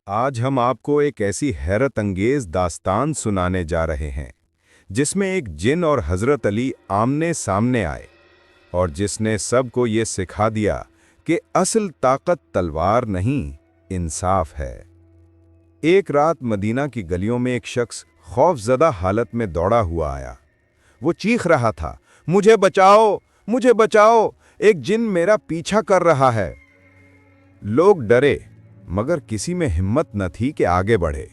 آج ہم آپ کو ایک ایسی حیرت انگیز داستان سنانے جا رہے ہیں جس میں ایک جن اور حضرت علی آمنے سامنے آئے اور جس نے سب کو یہ سکھا دیا کہ اصل طاقت تلوار نہیں، انصاف ہے۔ ایک رات مدینہ کی گلیوں میں ایک شخص خوف زدہ حالت میں دوڑا ہوا آیا۔ وہ چیخ رہا تھا، مجھے بچاؤ، مجھے بچاؤ، ایک جن میرا پیچھا کر رہا ہے۔ لوگ ڈرے مگر کسی میں ہمت نہ تھی کہ آگے بڑھے۔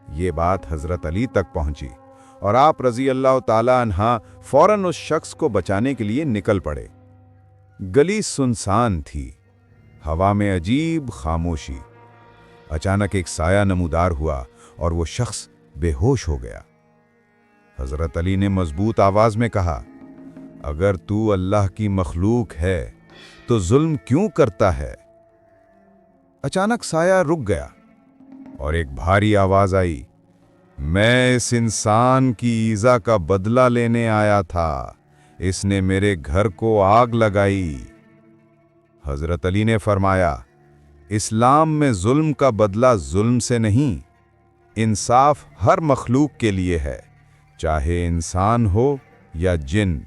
یہ بات حضرت علی تک پہنچی اور آپ رضی اللہ تعالی عنہ فوراً اس شخص کو بچانے کے لیے نکل پڑے۔ گلی سنسان تھی، ہوا میں عجیب خاموشی۔ اچانک ایک سایہ نمودار ہوا اور وہ شخص بے ہوش ہو گیا۔ حضرت علی نے مضبوط آواز میں کہا، اگر تو اللہ کی مخلوق ہے تو ظلم کیوں کرتا ہے؟ اچانک سایہ رک گیا اور ایک بھاری آواز آئی، میں اس انسان کی ایذا کا بدلہ لینے آیا تھا، اس نے میرے گھر کو آگ لگائی۔ حضرت علی نے فرمایا، اسلام میں ظلم کا بدلہ ظلم سے نہیں، انصاف ہر مخلوق کے لیے ہے، چاہے انسان ہو یا جن۔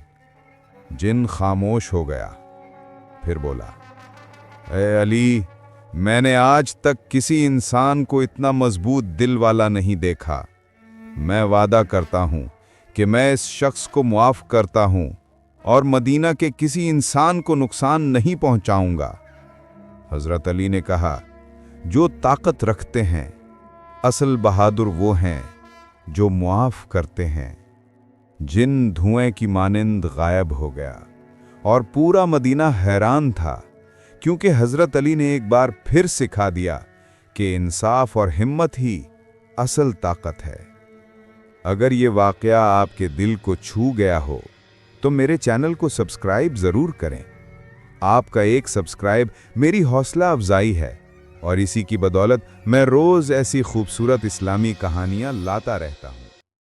جن خاموش ہو گیا، پھر بولا، اے علی، میں نے آج تک کسی انسان کو اتنا مضبوط دل والا نہیں دیکھا۔ میں وعدہ کرتا ہوں کہ میں اس شخص کو معاف کرتا ہوں اور مدینہ کے کسی انسان کو نقصان نہیں پہنچاؤں گا۔ حضرت علی نے کہا، جو طاقت رکھتے ہیں، اصل بہادر وہ ہیں جو معاف کرتے ہیں۔ جن دھوئیں کی مانند غائب ہو گیا اور پورا مدینہ حیران تھا، کیونکہ حضرت علی نے ایک بار پھر سکھا دیا کہ انصاف اور ہمت ہی اصل طاقت ہے۔ اگر یہ واقعہ آپ کے دل کو چھو گیا ہو تو میرے چینل کو سبسکرائب ضرور کریں۔ آپ کا ایک سبسکرائب میری حوصلہ افزائی ہے اور اسی کی بدولت میں روز ایسی خوبصورت اسلامی کہانیاں لاتا رہتا ہوں۔